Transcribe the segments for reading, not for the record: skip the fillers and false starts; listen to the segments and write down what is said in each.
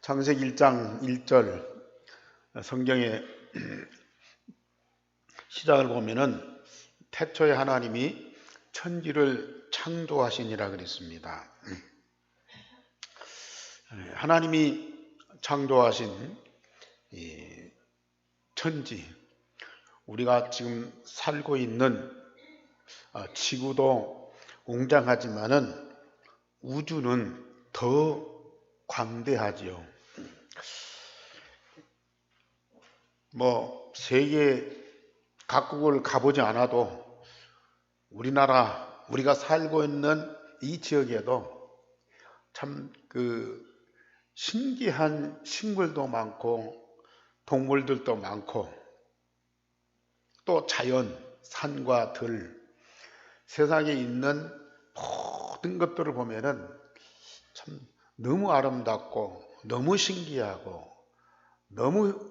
창세기 1장 1절 성경의 시작을 보면은 태초에 하나님이 천지를 창조하시니라 그랬습니다. 하나님이 창조하신 이 천지, 우리가 지금 살고 있는 지구도 웅장하지만은 우주는 더 광대하지요. 세계 각국을 가보지 않아도 우리가 살고 있는 이 지역에도 참 신기한 식물도 많고 동물들도 많고 또 자연, 산과 들, 세상에 있는 모든 것들을 보면은 참 너무 아름답고 너무 신기하고 너무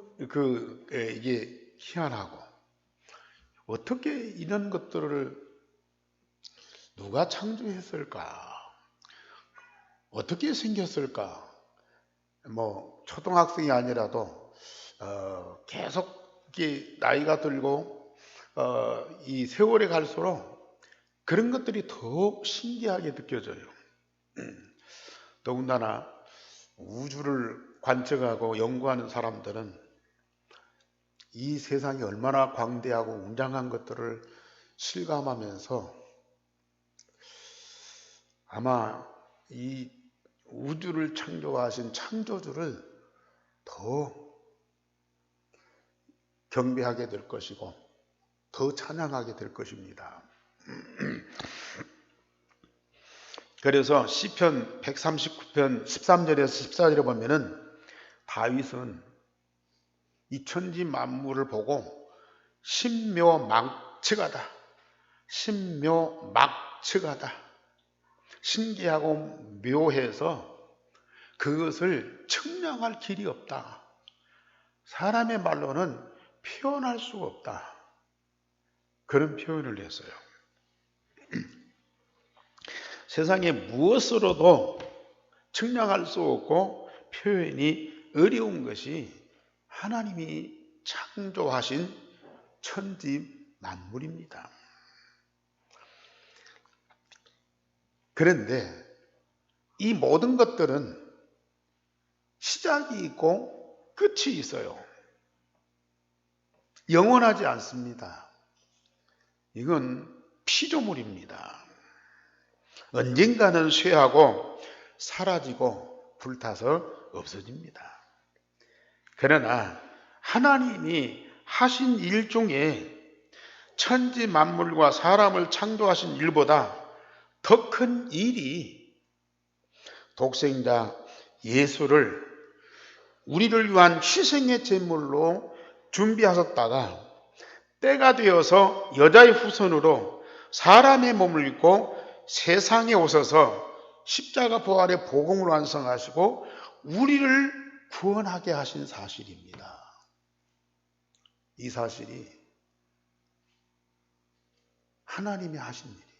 이게 희한하고, 어떻게 이런 것들을 누가 창조했을까? 어떻게 생겼을까? 초등학생이 아니라도 계속 이렇게 나이가 들고 이 세월이 갈수록 그런 것들이 더 신기하게 느껴져요. 더군다나 우주를 관측하고 연구하는 사람들은 이 세상이 얼마나 광대하고 웅장한 것들을 실감하면서 아마 이 우주를 창조하신 창조주를 더 경배하게 될 것이고 더 찬양하게 될 것입니다. 그래서 시편 139편 13절에서 14절에 보면은 다윗은 이 천지 만물을 보고 신묘막측하다, 신묘막측하다, 신기하고 묘해서 그것을 측량할 길이 없다, 사람의 말로는 표현할 수가 없다, 그런 표현을 했어요. 세상에 무엇으로도 측량할 수 없고 표현이 어려운 것이 하나님이 창조하신 천지 만물입니다. 그런데 이 모든 것들은 시작이 있고 끝이 있어요. 영원하지 않습니다. 이건 피조물입니다. 언젠가는 쇠하고 사라지고 불타서 없어집니다. 그러나 하나님이 하신 일 중에 천지 만물과 사람을 창조하신 일보다 더 큰 일이 독생자 예수를 우리를 위한 희생의 제물로 준비하셨다가 때가 되어서 여자의 후손으로 사람의 몸을 입고 세상에 오셔서 십자가 부활의 복음을 완성하시고 우리를 구원하게 하신 사실입니다. 이 사실이 하나님이 하신 일이에요.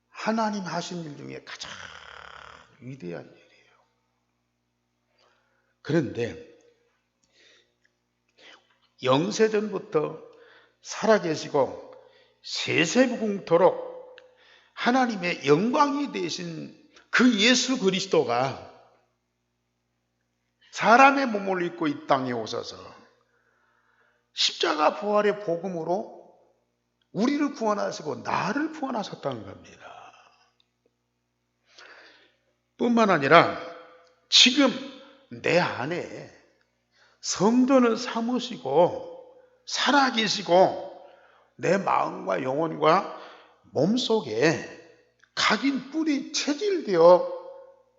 하나님 하신 일 중에 가장 위대한 일이에요. 그런데 영세전부터 살아계시고 세세무궁토록 하나님의 영광이 되신 그 예수 그리스도가 사람의 몸을 입고 이 땅에 오셔서 십자가 부활의 복음으로 우리를 구원하시고 나를 구원하셨다는 겁니다. 뿐만 아니라 지금 내 안에 성전을 삼으시고 살아계시고 내 마음과 영혼과 몸속에 각인 뿔이 체질되어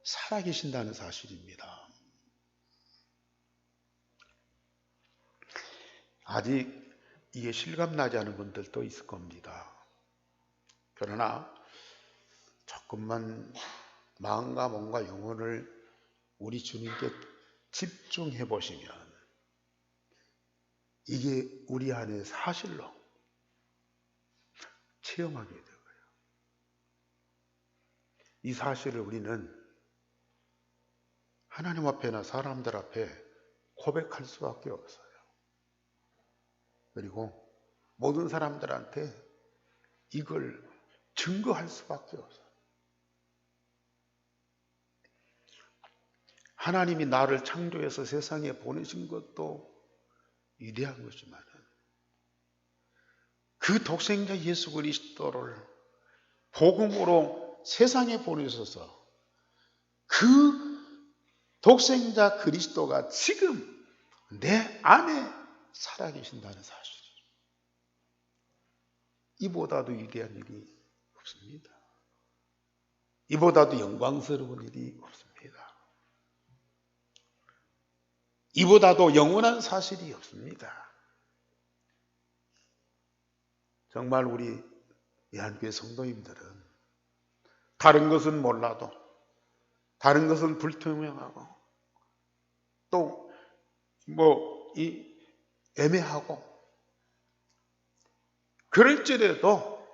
살아계신다는 사실입니다. 아직 이게 실감나지 않은 분들도 있을 겁니다. 그러나 조금만 마음과 몸과 영혼을 우리 주님께 집중해 보시면 이게 우리 안에 사실로 체험하게 되고요. 이 사실을 우리는 하나님 앞에나 사람들 앞에 고백할 수밖에 없어요. 그리고 모든 사람들한테 이걸 증거할 수밖에 없어요. 하나님이 나를 창조해서 세상에 보내신 것도 위대한 것이지만 그 독생자 예수 그리스도를 복음으로 세상에 보내셔서 그 독생자 그리스도가 지금 내 안에 살아계신다는 사실. 이보다도 위대한 일이 없습니다. 이보다도 영광스러운 일이 없습니다. 이보다도 영원한 사실이 없습니다. 정말 우리 예한교회 성도님들은 다른 것은 몰라도, 다른 것은 불투명하고, 또 애매하고, 그럴지라도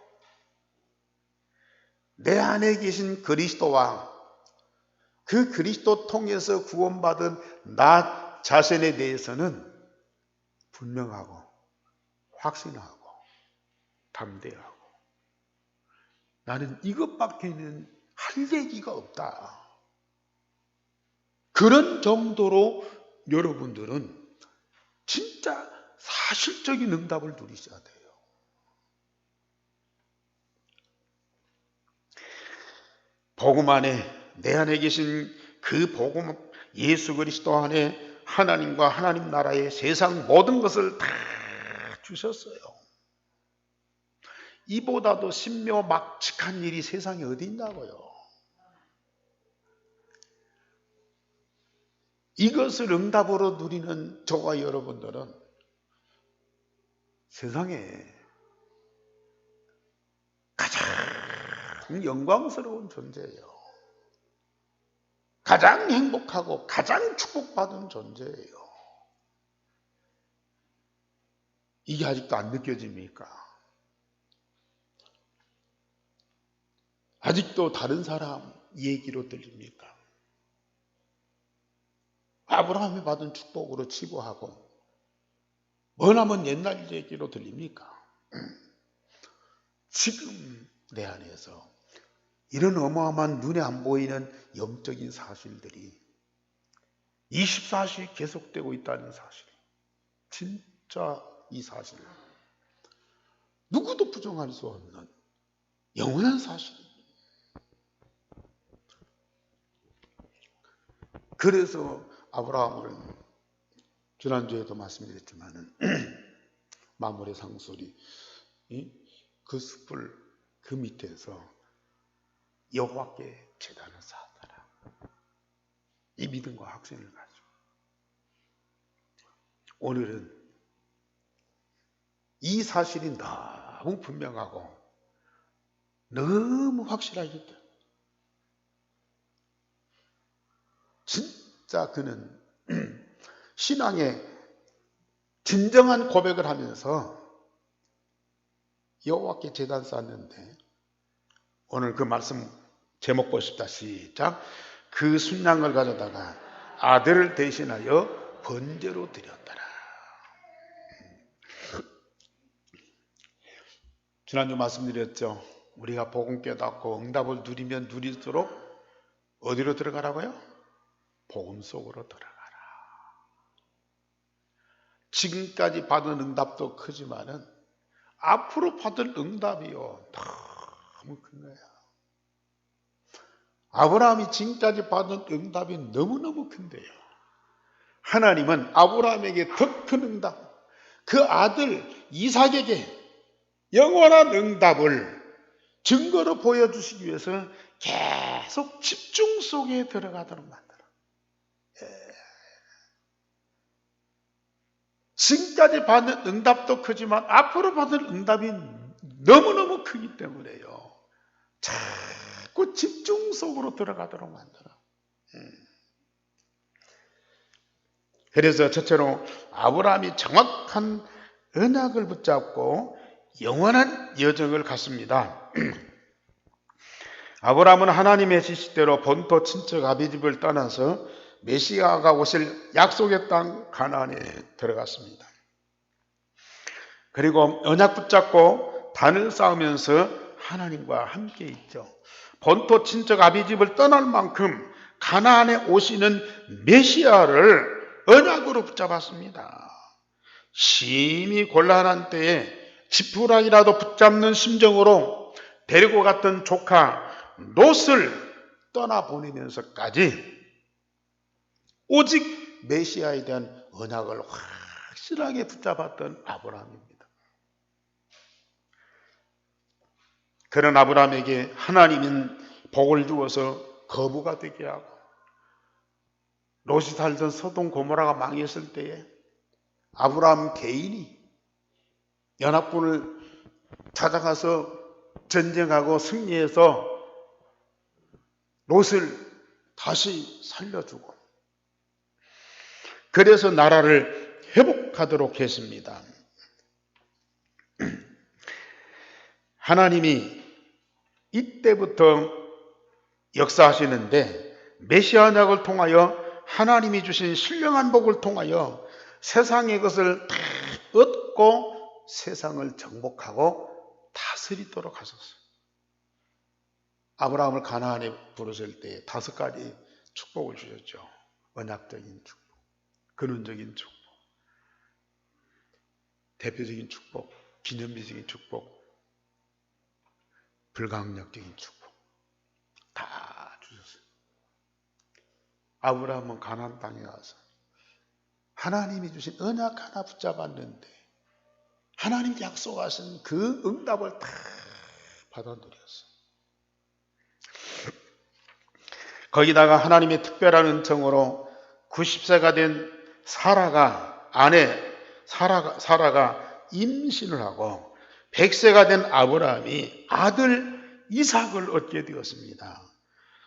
내 안에 계신 그리스도와 그 그리스도 통해서 구원받은 나 자신에 대해서는 분명하고 확신하고 담대하고 나는 이것밖에는 할 얘기가 없다. 그런 정도로 여러분들은 진짜 사실적인 응답을 누리셔야 돼요. 복음 안에 내 안에 계신 그 복음 예수 그리스도 안에 하나님과 하나님 나라의 세상 모든 것을 다 주셨어요. 이보다도 신묘막측한 일이 세상에 어디 있냐고요. 이것을 응답으로 누리는 저와 여러분들은 세상에 가장 영광스러운 존재예요. 가장 행복하고 가장 축복받은 존재예요. 이게 아직도 안 느껴집니까? 아직도 다른 사람 얘기로 들립니까? 아브라함이 받은 축복으로 치부하고 머나먼 옛날 얘기로 들립니까? 지금 내 안에서 이런 어마어마한 눈에 안 보이는 영적인 사실들이 24시간 계속되고 있다는 사실, 진짜 이 사실 누구도 부정할 수 없는 영원한 사실입니다. 그래서 아브라함을 지난주에도 말씀드렸지만은 마물의 상술이 그 숲을 그 밑에서 여호와께 제단을 쌓았더라. 이 믿음과 확신을 가지고 오늘은 이 사실이 너무 분명하고 너무 확실하기 때문에 진짜 그는 신앙의 진정한 고백을 하면서 여호와께 제단 쌓았는데 오늘 그 말씀 제목 보십시다. 시작. 그 순양을 가져다가 아들을 대신하여 번제로 드렸더라. 지난주 말씀드렸죠. 우리가 복음 깨닫고 응답을 누리면 누릴수록 어디로 들어가라고요? 복음 속으로 들어가라. 지금까지 받은 응답도 크지만은 앞으로 받을 응답이요 너무 큰 거야. 아브라함이 지금까지 받은 응답이 너무너무 큰데요. 하나님은 아브라함에게 더 큰 응답, 그 아들 이삭에게 영원한 응답을 증거로 보여주시기 위해서 계속 집중 속에 들어가도록 만들어. 지금까지 받는 응답도 크지만 앞으로 받을 응답이 너무너무 크기 때문에요. 자꾸 집중 속으로 들어가도록 만들어. 그래서 첫째로 아브라함이 정확한 언약을 붙잡고 영원한 여정을 갔습니다. 아브라함은 하나님의 지시대로 본토 친척 아비집을 떠나서 메시아가 오실 약속의 땅 가나안에 들어갔습니다. 그리고 언약 붙잡고 단을 쌓으면서 하나님과 함께 있죠. 본토 친척 아비집을 떠날 만큼 가나안에 오시는 메시아를 언약으로 붙잡았습니다. 심히 곤란한 때에 지푸라기라도 붙잡는 심정으로 데리고 갔던 조카 롯을 떠나보내면서까지 오직 메시아에 대한 언약을 확실하게 붙잡았던 아브라함입니다. 그런 아브라함에게 하나님은 복을 주어서 거부가 되게 하고, 롯이 살던 소돔 고모라가 망했을 때에 아브라함 개인이 연합군을 찾아가서 전쟁하고 승리해서 롯을 다시 살려주고, 그래서 나라를 회복하도록 했습니다. 하나님이 이때부터 역사하시는데, 메시아 언약을 통하여 하나님이 주신 신령한 복을 통하여 세상의 것을 다 얻고 세상을 정복하고 다스리도록 하셨어요. 아브라함을 가나안에 부르실 때 5가지 축복을 주셨죠. 언약적인 축복, 근원적인 축복, 대표적인 축복, 기념비적인 축복, 불가항력적인 축복 다 주셨어요. 아브라함은 가나안 땅에 가서 하나님이 주신 언약 하나 붙잡았는데 하나님 약속하신 그 응답을 다 받아들였어요. 거기다가 하나님의 특별한 은총으로 90세가 된 사라가 임신을 하고 100세가 된 아브라함이 아들 이삭을 얻게 되었습니다.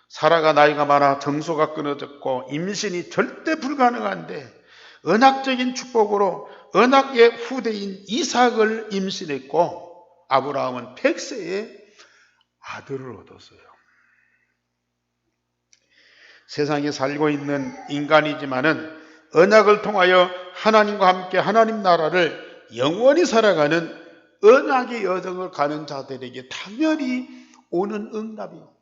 사라가 나이가 많아 정소가 끊어졌고 임신이 절대 불가능한데 언약적인 축복으로 언약의 후대인 이삭을 임신했고 아브라함은 100세에 아들을 얻었어요. 세상에 살고 있는 인간이지만은 언약을 통하여 하나님과 함께 하나님 나라를 영원히 살아가는 언약의 여정을 가는 자들에게 당연히 오는 응답이요.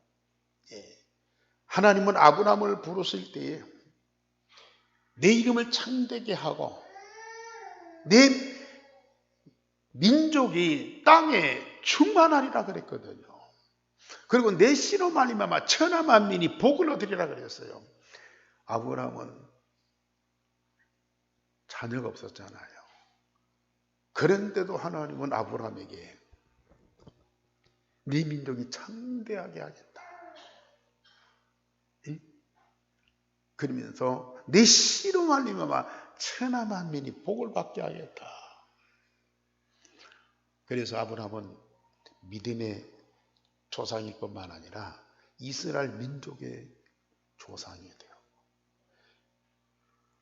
하나님은 아브라함을 부르실 때에 내 이름을 창대게 하고 내 민족이 땅에 충만하리라 그랬거든요. 그리고 내 씨로 말미암아 천하 만민이 복을 얻으리라 그랬어요. 아브라함은 자녀가 없었잖아요. 그런데도 하나님은 아브라함에게 네 민족이 창대하게 하겠다. 그러면서 내 씨로 말미암아 천하 만민이 복을 받게 하겠다. 그래서 아브라함은 믿음의 조상일 뿐만 아니라 이스라엘 민족의 조상이 되었고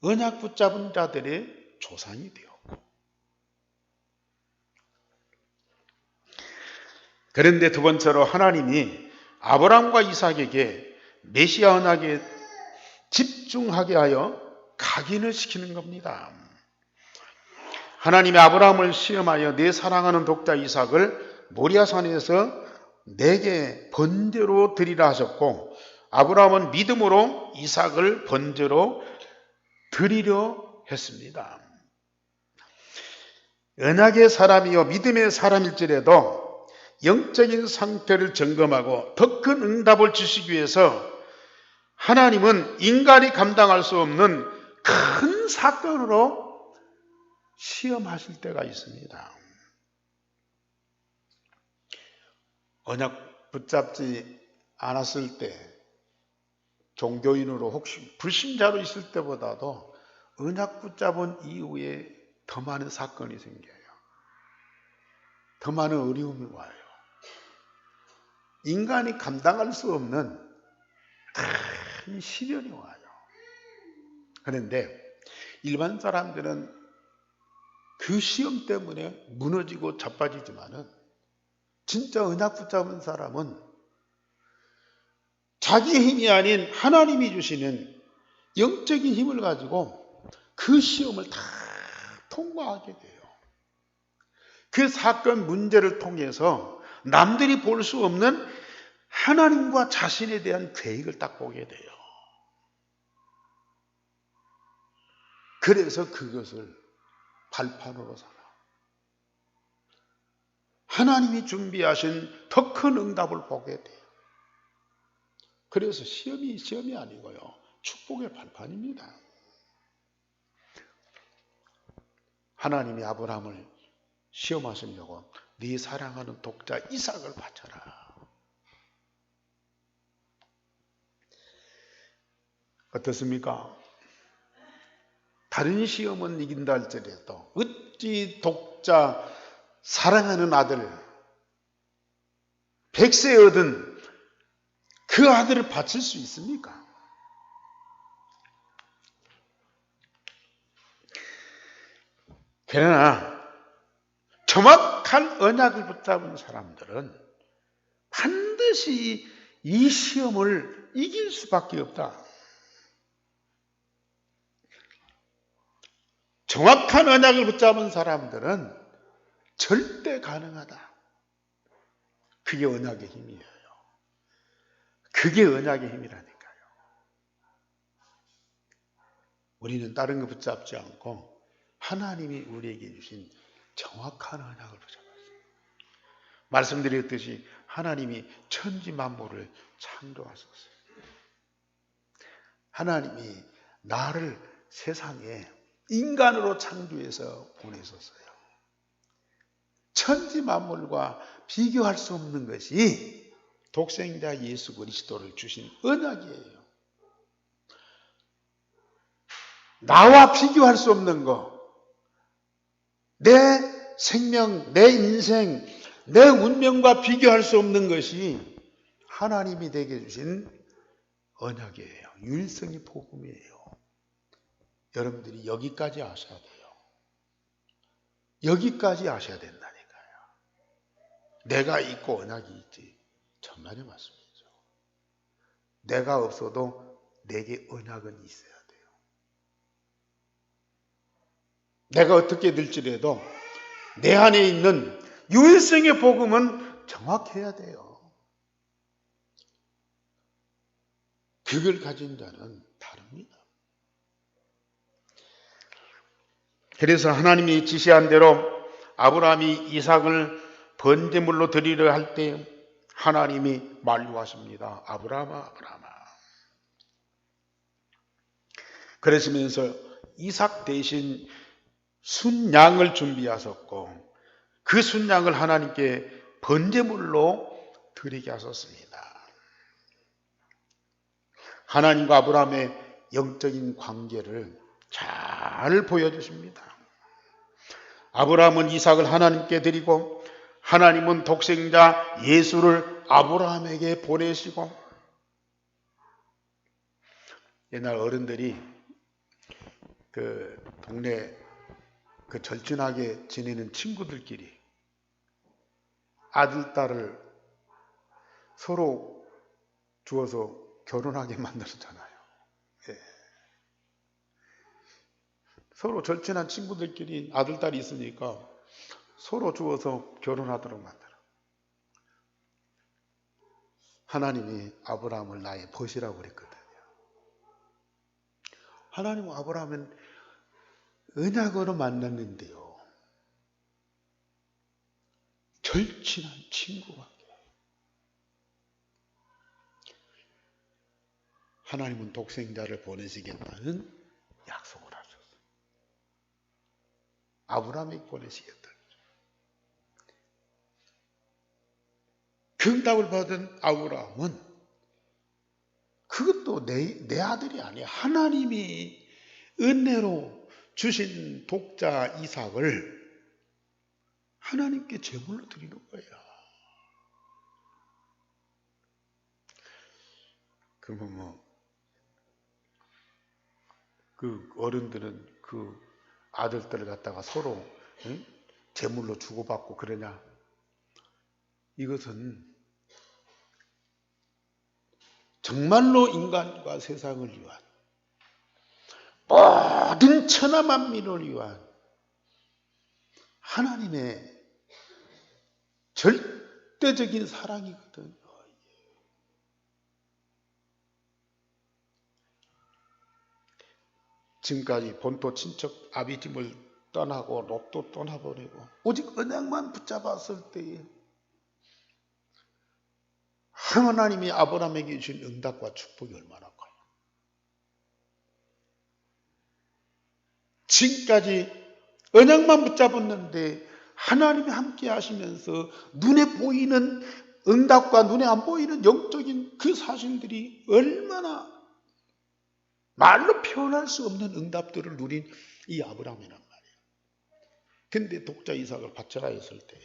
언약 붙잡은 자들의 조상이 되었고, 그런데 두 번째로 하나님이 아브라함과 이삭에게 메시아 언약에 집중하게 하여 각인을 시키는 겁니다. 하나님이 아브라함을 시험하여 내 사랑하는 독자 이삭을 모리아산에서 내게 번제로 드리라 하셨고 아브라함은 믿음으로 이삭을 번제로 드리려 했습니다. 언약의 사람이요 믿음의 사람일지라도 영적인 상태를 점검하고 더 큰 응답을 주시기 위해서 하나님은 인간이 감당할 수 없는 큰 사건으로 시험하실 때가 있습니다. 언약 붙잡지 않았을 때 종교인으로 혹시 불신자로 있을 때보다도 언약 붙잡은 이후에 더 많은 사건이 생겨요. 더 많은 어려움이 와요. 인간이 감당할 수 없는 큰 시련이 와요. 그런데 일반 사람들은 그 시험 때문에 무너지고 자빠지지만은 진짜 언약 붙잡은 사람은 자기의 힘이 아닌 하나님이 주시는 영적인 힘을 가지고 그 시험을 다 통과하게 돼요. 그 사건 문제를 통해서 남들이 볼 수 없는 하나님과 자신에 대한 계획을 딱 보게 돼요. 그래서 그것을 발판으로 삼아 하나님이 준비하신 더 큰 응답을 보게 돼요. 그래서 시험이 아니고요, 축복의 발판입니다. 하나님이 아브라함을 시험하시려고 네 사랑하는 독자 이삭을 바쳐라. 어떻습니까? 다른 시험은 이긴다 할지라도 어찌 독자 사랑하는 아들 100세 얻은 그 아들을 바칠 수 있습니까? 그러나 정확한 언약을 붙잡은 사람들은 반드시 이 시험을 이길 수밖에 없다. 정확한 언약을 붙잡은 사람들은 절대 가능하다. 그게 언약의 힘이에요. 그게 언약의 힘이라니까요. 우리는 다른 거 붙잡지 않고 하나님이 우리에게 주신 정확한 언약을 붙잡았어요. 말씀드렸듯이 하나님이 천지 만물을 창조하셨어요. 하나님이 나를 세상에 인간으로 창조해서 보내셨어요. 천지 만물과 비교할 수 없는 것이 독생자 예수 그리스도를 주신 언약이에요. 나와 비교할 수 없는 것, 내 생명, 내 인생, 내 운명과 비교할 수 없는 것이 하나님이 내게 주신 언약이에요. 유일성의 복음이에요. 여러분들이 여기까지 아셔야 돼요. 여기까지 아셔야 된다니까요. 내가 있고 언약이 있지. 천만의 말씀이죠. 내가 없어도 내게 언약은 있어야 돼요. 내가 어떻게 될지라도 내 안에 있는 유일성의 복음은 정확해야 돼요. 그걸 가진 자는 다릅니다. 그래서 하나님이 지시한 대로 아브라함이 이삭을 번제물로 드리려 할 때 하나님이 만류하십니다. 아브라함아, 아브라함아. 그러시면서 이삭 대신 순양을 준비하셨고 그 순양을 하나님께 번제물로 드리게 하셨습니다. 하나님과 아브라함의 영적인 관계를 잘 보여주십니다. 아브라함은 이삭을 하나님께 드리고 하나님은 독생자 예수를 아브라함에게 보내시고, 옛날 어른들이 그 동네 그 절친하게 지내는 친구들끼리 아들, 딸을 서로 주어서 결혼하게 만들었잖아요. 예. 서로 절친한 친구들끼리 아들, 딸이 있으니까 서로 주어서 결혼하도록 만들어. 하나님이 아브라함을 나의 벗이라고 그랬거든요. 하나님은 아브라함은 언약으로 만났는데요. 절친한 친구가. 하나님은 독생자를 보내시겠다는 약속을 하셨어요. 아브라함에게 보내시겠다. 그 응답을 받은 아브라함은 그것도 내 아들이 아니야. 하나님이 은혜로 주신 독자 이삭을 하나님께 제물로 드리는 거야. 그러면 그 어른들은 그 아들들을 갖다가 서로 제물로 주고받고 그러냐? 이것은 정말로 인간과 세상을 위한 모든 천하 만민을 위한 하나님의 절대적인 사랑이거든요. 지금까지 본토 친척 아비집을 떠나고 롯도 떠나버리고 오직 언약만 붙잡았을 때에 하나님이 아브라함에게 주신 응답과 축복이 얼마나 커요. 지금까지 언약만 붙잡았는데 하나님이 함께 하시면서 눈에 보이는 응답과 눈에 안 보이는 영적인 그 사실들이 얼마나 말로 표현할 수 없는 응답들을 누린 이 아브라함이란 말이에요. 근데 독자 이삭을 바쳐라 했을 때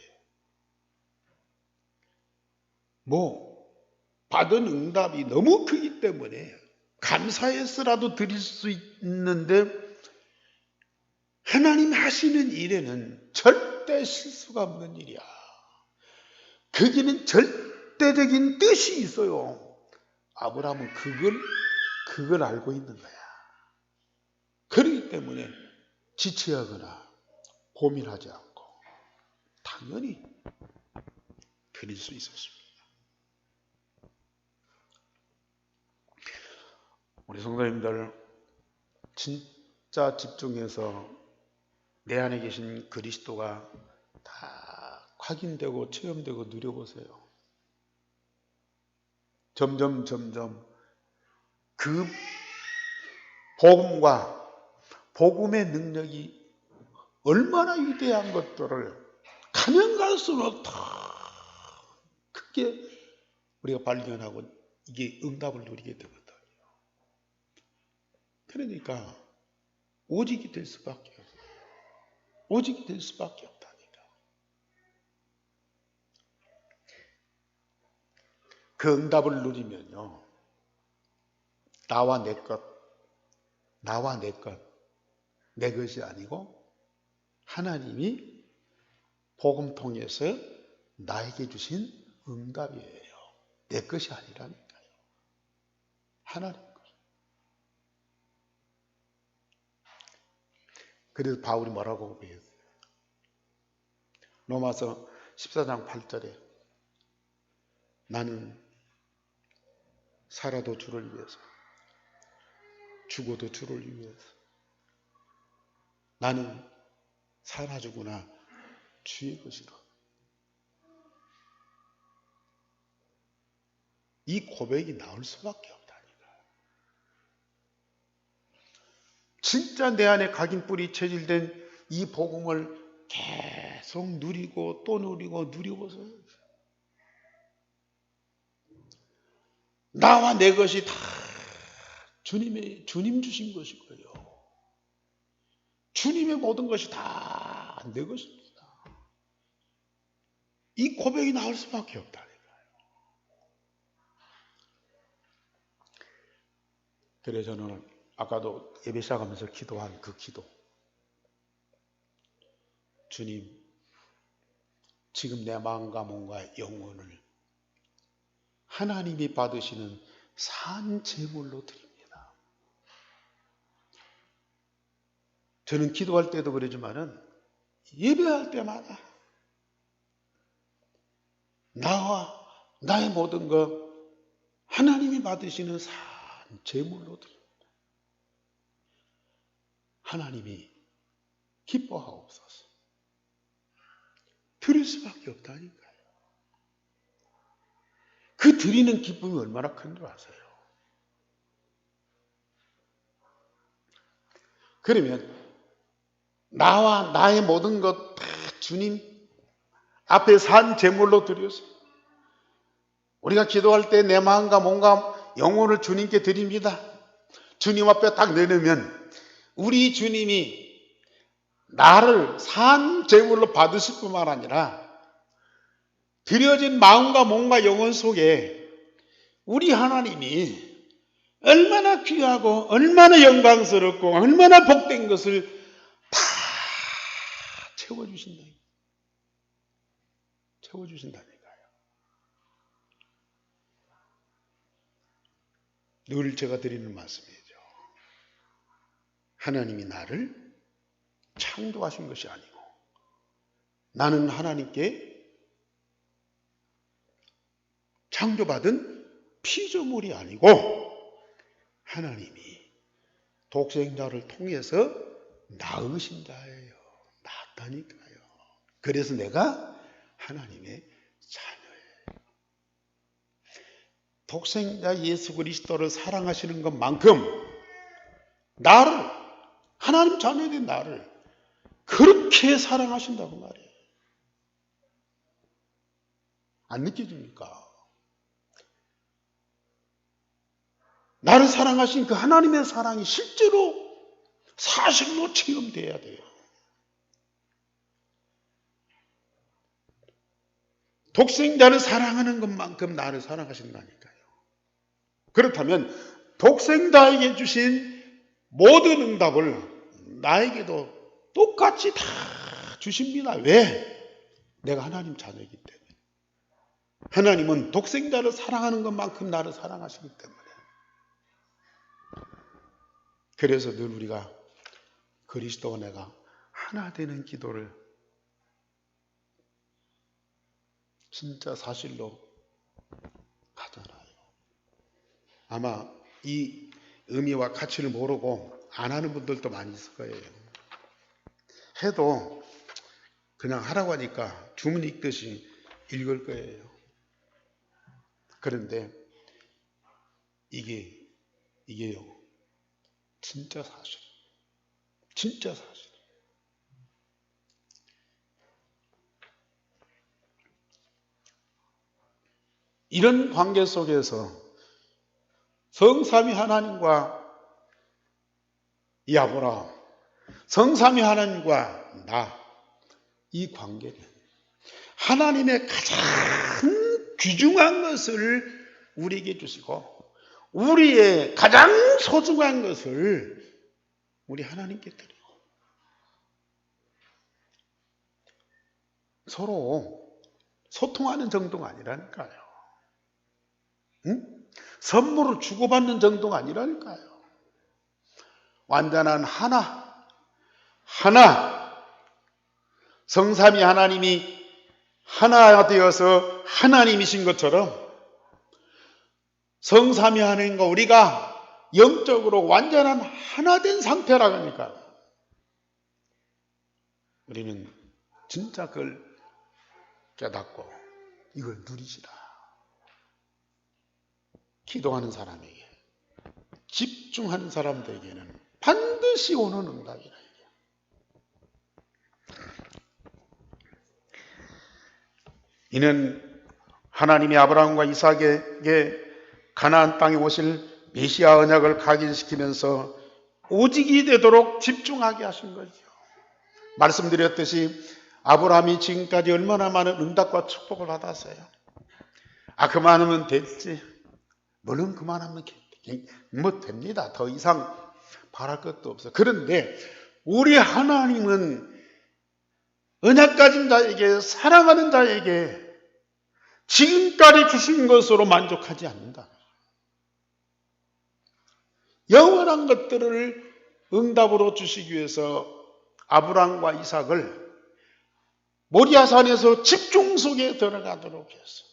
받은 응답이 너무 크기 때문에 감사해서라도 드릴 수 있는데 하나님 하시는 일에는 절대 실수가 없는 일이야. 거기는 절대적인 뜻이 있어요. 아브라함은 그걸 알고 있는 거야. 그렇기 때문에 지체하거나 고민하지 않고 당연히 드릴 수 있었습니다. 우리 성도님들 진짜 집중해서 내 안에 계신 그리스도가 다 확인되고 체험되고 누려보세요. 점점 그 복음과 복음의 능력이 얼마나 위대한 것들을 가면 갈수록 더 크게 우리가 발견하고 이게 응답을 누리게 되거든요. 그러니까 오직이 될 수밖에 없어요. 오직이 될 수밖에 없다니까. 그 응답을 누리면요. 나와 내 것, 내 것이 아니고 하나님이 복음 통해서 나에게 주신 응답이에요. 내 것이 아니라니까요. 하나님 것. 그래서 바울이 뭐라고 고백했어요? 로마서 14장 8절에 나는 살아도 주를 위해서 죽어도 주를 위해서 나는 사나 죽으나 주의 것이라. 이 고백이 나올 수밖에 없다니까. 진짜 내 안에 각인뿌리 체질된 이 복음을 계속 누리고 또 누리고 누려보세요. 나와 내 것이 다 주님 주신 것이고요. 주님의 모든 것이 다 내 것입니다. 이 고백이 나올 수밖에 없다니까요. 그래서 저는 아까도 예배 시작하면서 기도한 그 기도. 주님, 지금 내 마음과 몸과 영혼을 하나님이 받으시는 산 제물로 드립니다. 저는 기도할 때도 그러지만은 예배할 때마다 나와 나의 모든 것 하나님이 받으시는 산 제물로 드립니다. 하나님이 기뻐하옵소서. 드릴 수밖에 없다니까요. 그 드리는 기쁨이 얼마나 큰 줄 아세요? 그러면 나와 나의 모든 것 다 주님 앞에 산 제물로 드렸어요. 우리가 기도할 때 내 마음과 몸과 영혼을 주님께 드립니다. 주님 앞에 딱 내놓으면 우리 주님이 나를 산 제물로 받으실 뿐만 아니라 드려진 마음과 몸과 영혼 속에 우리 하나님이 얼마나 귀하고 얼마나 영광스럽고 얼마나 복된 것을 다 채워주신다니까요. 늘 제가 드리는 말씀이죠. 하나님이 나를 창조하신 것이 아니고 나는 하나님께 창조받은 피조물이 아니고 하나님이 독생자를 통해서 낳으신 자예요. 낳았다니까요. 그래서 내가 하나님의 자녀예요. 독생자 예수 그리스도를 사랑하시는 것만큼 나를, 하나님 자녀된 나를 그렇게 사랑하신다고 말이에요. 안 느껴집니까? 나를 사랑하신 그 하나님의 사랑이 실제로 사실로 체험돼야 돼요. 독생자를 사랑하는 것만큼 나를 사랑하신다니까요. 그렇다면 독생자에게 주신 모든 응답을 나에게도 똑같이 다 주십니다. 왜? 내가 하나님 자녀이기 때문에. 하나님은 독생자를 사랑하는 것만큼 나를 사랑하시기 때문에. 그래서 늘 우리가 그리스도와 내가 하나 되는 기도를 진짜 사실로 하잖아요. 아마 이 의미와 가치를 모르고 안 하는 분들도 많이 있을 거예요. 해도 그냥 하라고 하니까 주문 읽듯이 읽을 거예요. 그런데 이게요. 진짜 사실. 진짜 사실. 이런 관계 속에서 성삼위 하나님과 이 아브라함, 성삼위 하나님과 나, 이 관계는 하나님의 가장 귀중한 것을 우리에게 주시고 우리의 가장 소중한 것을 우리 하나님께 드리고 서로 소통하는 정도가 아니라니까요. 응? 선물을 주고받는 정도가 아니라니까요. 완전한 하나 성삼위 하나님이 하나 되어서 하나님이신 것처럼 성삼위 하나님과 우리가 영적으로 완전한 하나 된 상태라고 하니까 우리는 진짜 그걸 깨닫고 이걸 누리시라. 기도하는 사람에게, 집중하는 사람들에게는 반드시 오는 응답이라. 이는 하나님이 아브라함과 이삭에게 가나안 땅에 오실 메시아 언약을 각인시키면서 오직이 되도록 집중하게 하신 거죠. 말씀드렸듯이 아브라함이 지금까지 얼마나 많은 응답과 축복을 받았어요. 그만하면 됐지. 물론 그만하면 뭐 됩니다. 더 이상 바랄 것도 없어. 그런데 우리 하나님은 언약 가진 자에게, 사랑하는 자에게 지금까지 주신 것으로 만족하지 않는다. 영원한 것들을 응답으로 주시기 위해서 아브라함과 이삭을 모리아산에서 집중 속에 들어가도록 했어.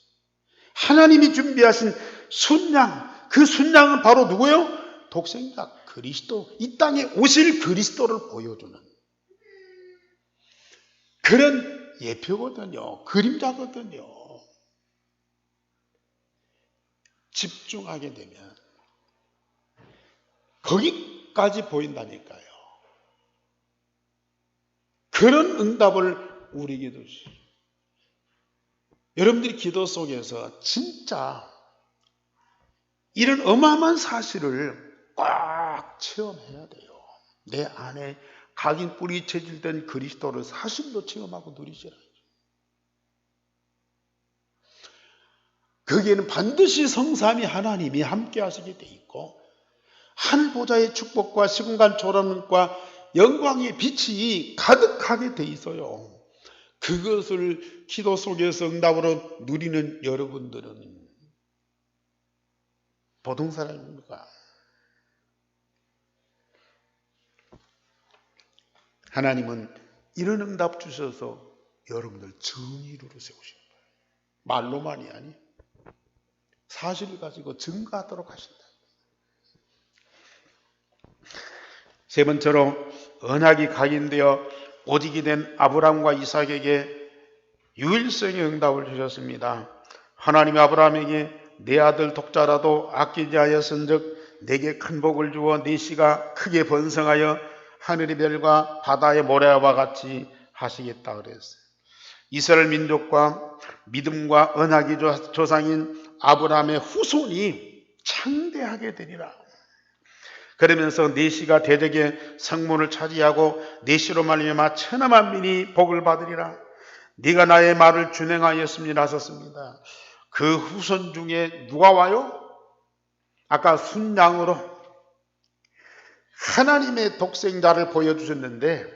하나님이 준비하신 순양, 그 순양은 바로 누구예요? 독생자 그리스도, 이 땅에 오실 그리스도를 보여주는 그런 예표거든요. 그림자거든요. 집중하게 되면 거기까지 보인다니까요. 그런 응답을 우리에게도 주시죠. 여러분들이 기도 속에서 진짜 이런 어마어마한 사실을 꽉 체험해야 돼요. 내 안에 각인 뿌리 체질된 그리스도를 사실로 체험하고 누리시라. 거기에는 반드시 성삼위 하나님이 함께 하시게 돼 있고 하늘 보좌의 축복과 시공간 조람과 영광의 빛이 가득하게 돼 있어요. 그것을 기도 속에서 응답으로 누리는 여러분들은 보통 사람입니까? 하나님은 이런 응답 주셔서 여러분들 정의로로 세우신 거예요. 말로만이 아니 사실을 가지고 증거하도록 하신다. 세 번째로 언약이 각인되어 오직이 된 아브라함과 이삭에게 유일성의 응답을 주셨습니다. 하나님이 아브라함에게 내 아들 독자라도 아끼지 하였은즉 내게 큰 복을 주어 네 씨가 크게 번성하여 하늘의 별과 바다의 모래와 같이 하시겠다 그랬어요. 이스라엘 민족과 믿음과 언약의 조상인 아브라함의 후손이 창대하게 되리라. 그러면서 네 씨가 대적의 성문을 차지하고 네 씨로 말미암아 천하 만민이 복을 받으리라. 네가 나의 말을 준행하였음이라 하셨습니다. 그 후손 중에 누가 와요? 아까 순양으로 하나님의 독생자를 보여주셨는데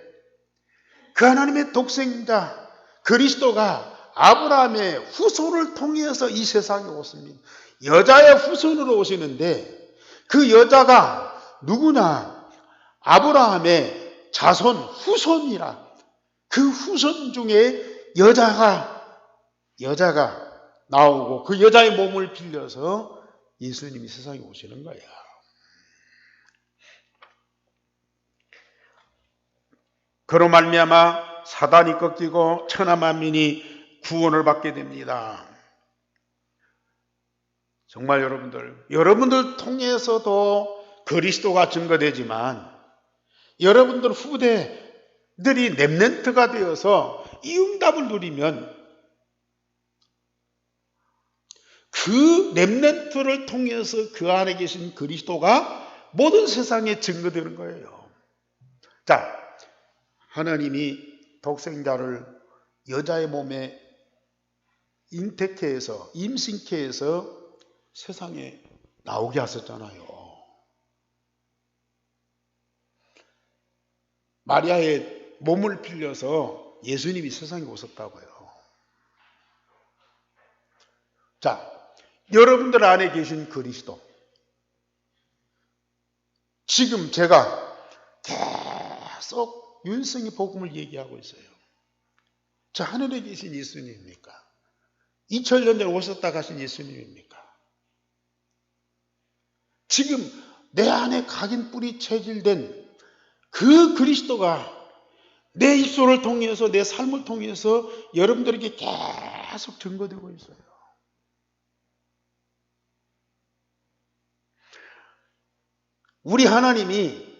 그 하나님의 독생자 그리스도가 아브라함의 후손을 통해서 이 세상에 오십니다. 여자의 후손으로 오시는데 그 여자가 누구나 아브라함의 자손 후손이라. 그 후손 중에 여자가 나오고 그 여자의 몸을 빌려서 예수님이 세상에 오시는 거야. 그로 말미암아 사단이 꺾이고 천하 만민이 구원을 받게 됩니다. 정말 여러분들 통해서도 그리스도가 증거되지만 여러분들 후대들이 렘넌트가 되어서 이 응답을 누리면 그 렘넌트를 통해서 그 안에 계신 그리스도가 모든 세상에 증거되는 거예요. 자, 하나님이 독생자를 여자의 몸에 잉태케 해서 임신케 해서 세상에 나오게 하셨잖아요. 마리아의 몸을 빌려서 예수님이 세상에 오셨다고요. 자, 여러분들 안에 계신 그리스도. 지금 제가 계속 윤성의 복음을 얘기하고 있어요. 저 하늘에 계신 예수님입니까? 2000년 전에 오셨다 가신 예수님입니까? 지금 내 안에 각인 뿌리 체질된 그 그리스도가 내 입술을 통해서 내 삶을 통해서 여러분들에게 계속 증거되고 있어요. 우리 하나님이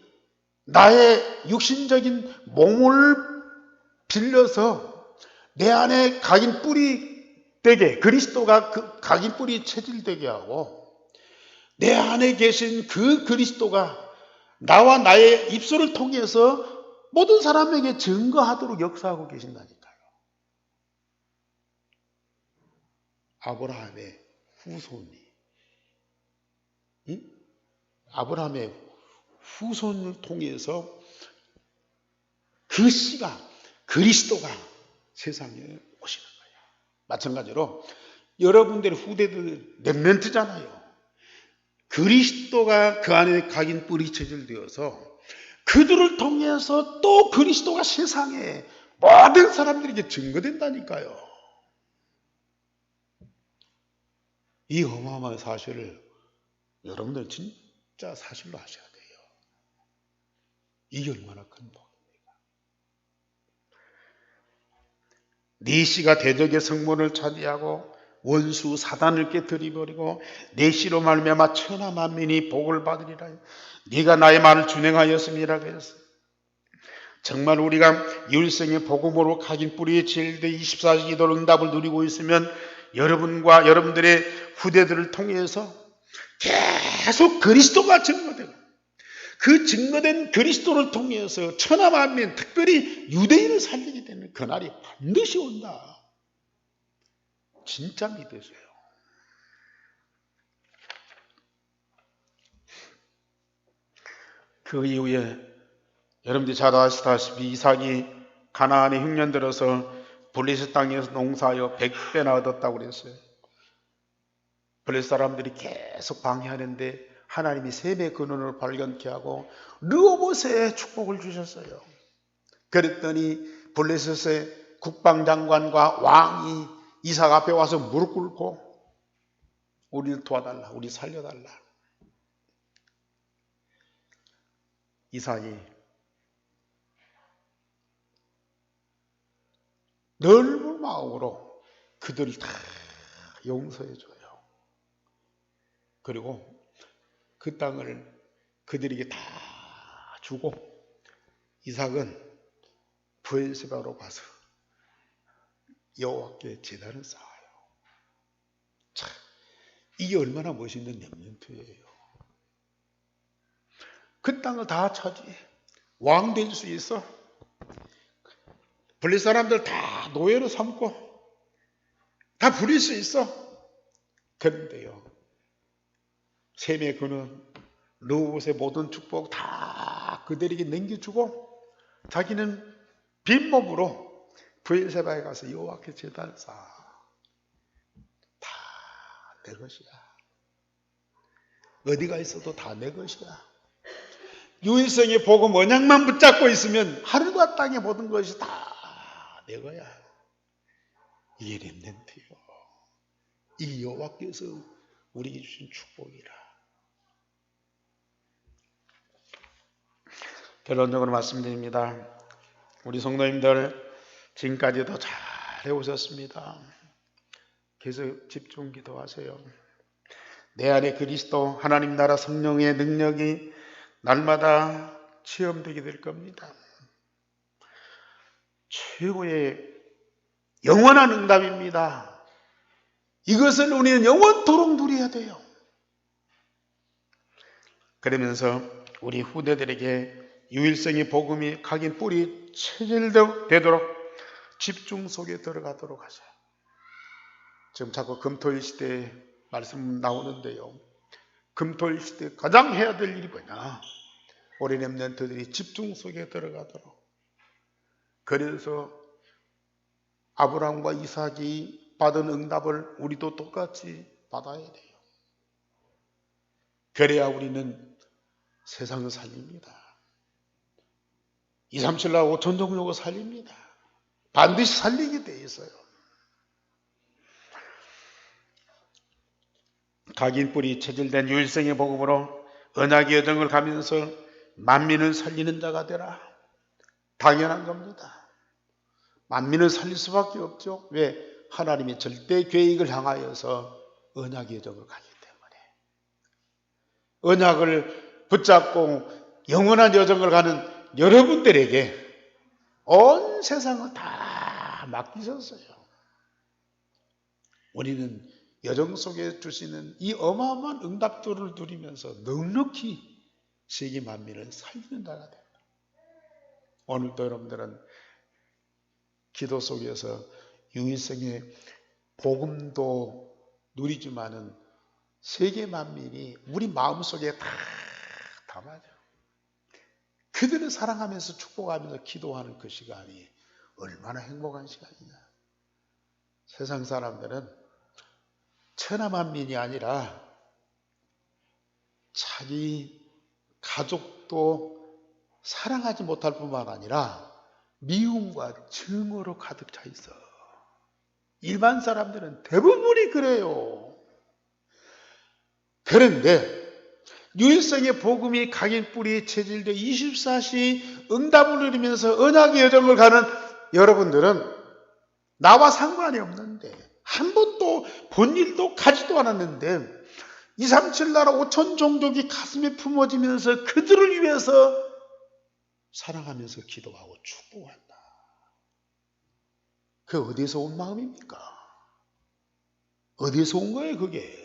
나의 육신적인 몸을 빌려서 내 안에 각인 뿌리 되게 그리스도가 그 각인 뿌리 체질되게 하고 내 안에 계신 그 그리스도가 나와 나의 입술을 통해서 모든 사람에게 증거하도록 역사하고 계신다니까요. 아브라함의 후손이 아브라함의 후손을 통해서 그 씨가 그리스도가 세상에 오시는 거예요. 마찬가지로 여러분들의 후대들 렘넌트잖아요. 그리스도가 그 안에 각인 뿌리 체질되어서 그들을 통해서 또 그리스도가 세상에 모든 사람들에게 증거된다니까요. 이 어마어마한 사실을 여러분들 진짜 사실로 하셔야 돼요. 이게 얼마나 큰 복입니까? 네 씨가 대적의 성문을 차지하고 원수 사단을 깨뜨려버리고 내 씨로 말미암아 천하 만민이 복을 받으리라. 네가 나의 말을 준행하였음이라 그랬어요. 정말 우리가 유일성의 복음으로 각인 뿌리에 질되 24시 기도 응답을 누리고 있으면 여러분과 여러분들의 후대들을 통해서 계속 그리스도가 증거되고 그 증거된 그리스도를 통해서 천하 만민 특별히 유대인을 살리게 되는 그날이 반드시 온다. 진짜 믿으세요. 그 이후에 여러분들이 잘 아시다시피 이삭이 가나안의 흉년 들어서 블레셋 땅에서 농사하여 100배나 얻었다고 그랬어요. 블레셋 사람들이 계속 방해하는데 하나님이 셈의 근원을 발견케 하고 르호봇에 축복을 주셨어요. 그랬더니 블레셋의 국방장관과 왕이 이삭 앞에 와서 무릎 꿇고 우리를 도와달라, 우리 살려달라. 이삭이 넓은 마음으로 그들을 다 용서해줘요. 그리고 그 땅을 그들에게 다 주고 이삭은 브엘세바로 가서 여호와께 제단을 쌓아요. 참, 이게 얼마나 멋있는 렘넌트예요. 그 땅을 다 차지해. 왕 될 수 있어. 블레셋 사람들 다 노예로 삼고 다 부릴 수 있어. 그런데요, 셈의 그는 르우봇의 모든 축복 다 그들에게 넘겨주고 자기는 빈몸으로 브엘세바에 가서 여호와께 제단을 쌓아. 다 내 것이야. 어디가 있어도 다 내 것이야. 유일성의 복음 언약만 붙잡고 있으면 하늘과 땅의 모든 것이 다 내 거야. 이게 렘넌트요. 이 여호와께서 우리에게 주신 축복이라. 결론적으로 말씀드립니다. 우리 성도님들 지금까지도 잘 해오셨습니다. 계속 집중 기도하세요. 내 안에 그리스도 하나님 나라 성령의 능력이 날마다 체험되게 될 겁니다. 최고의 영원한 응답입니다. 이것을 우리는 영원토록 누려야 돼요. 그러면서 우리 후대들에게 유일성의 복음이 각인 뿌리 체질되도록 집중 속에 들어가도록 하자. 지금 자꾸 금토일 시대에 말씀 나오는데요. 금토일 시대에 가장 해야 될 일이 뭐냐? 우리 렘넌트들이 집중 속에 들어가도록. 그래서 아브라함과 이삭이 받은 응답을 우리도 똑같이 받아야 돼요. 그래야 우리는 세상을 살립니다. 2, 3, 7, 8, 5천 종족을 살립니다. 반드시 살리게 돼 있어요. 각인 뿌리 체질된 유일성의 복음으로 언약의 여정을 가면서 만민을 살리는 자가 되라. 당연한 겁니다. 만민을 살릴 수밖에 없죠. 왜? 하나님의 절대 계획을 향하여서 언약의 여정을 가기 때문에. 언약을 붙잡고 영원한 여정을 가는 여러분들에게 온 세상을 다 맡기셨어요. 우리는 여정 속에 주시는 이 어마어마한 응답들을 누리면서 넉넉히 세계 만민을 살리는 자가 됩니다. 오늘도 여러분들은 기도 속에서 유일성의 복음도 누리지만은 세계 만민이 우리 마음속에 다 담아져. 그들을 사랑하면서 축복하면서 기도하는 그 시간이 얼마나 행복한 시간이냐. 세상 사람들은 천하만민이 아니라 자기 가족도 사랑하지 못할 뿐만 아니라 미움과 증오로 가득 차 있어. 일반 사람들은 대부분이 그래요. 그런데 유일성의 복음이 각인 뿌리에 체질되어 24시 응답을 누리면서 언약의 여정을 가는 여러분들은 나와 상관이 없는데 한 번도 본 일도 가지도 않았는데 2, 3, 7 나라 5천 종족이 가슴에 품어지면서 그들을 위해서 사랑하면서 기도하고 축복한다. 그 어디서 온 마음입니까? 어디서 온 거예요 그게?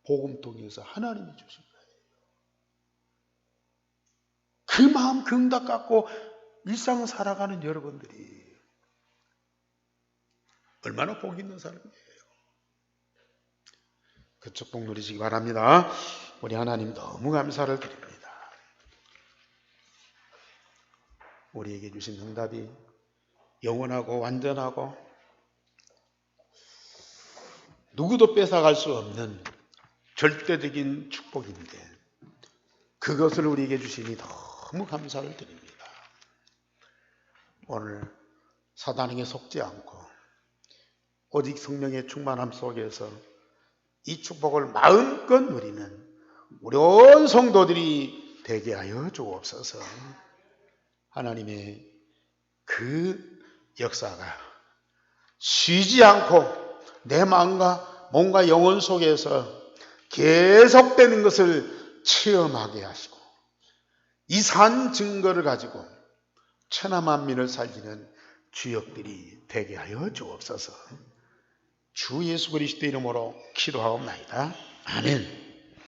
복음 통해서 하나님이 주신 거예요. 그 마음 그 응답 갖고 일상을 살아가는 여러분들이 얼마나 복 있는 사람이에요. 그 축복 누리시기 바랍니다. 우리 하나님 너무 감사를 드립니다. 우리에게 주신 응답이 영원하고 완전하고 누구도 뺏어갈 수 없는 절대적인 축복인데 그것을 우리에게 주시니 너무 감사를 드립니다. 오늘 사단에게 속지 않고 오직 성령의 충만함 속에서 이 축복을 마음껏 누리는 우리 온 성도들이 되게 하여 주옵소서. 하나님의 그 역사가 쉬지 않고 내 마음과 몸과 영혼 속에서 계속되는 것을 체험하게 하시고 이산 증거를 가지고 천하만민을 살리는 주역들이 되게 하여 주옵소서. 주 예수 그리스도 이름으로 기도하옵나이다. 아멘.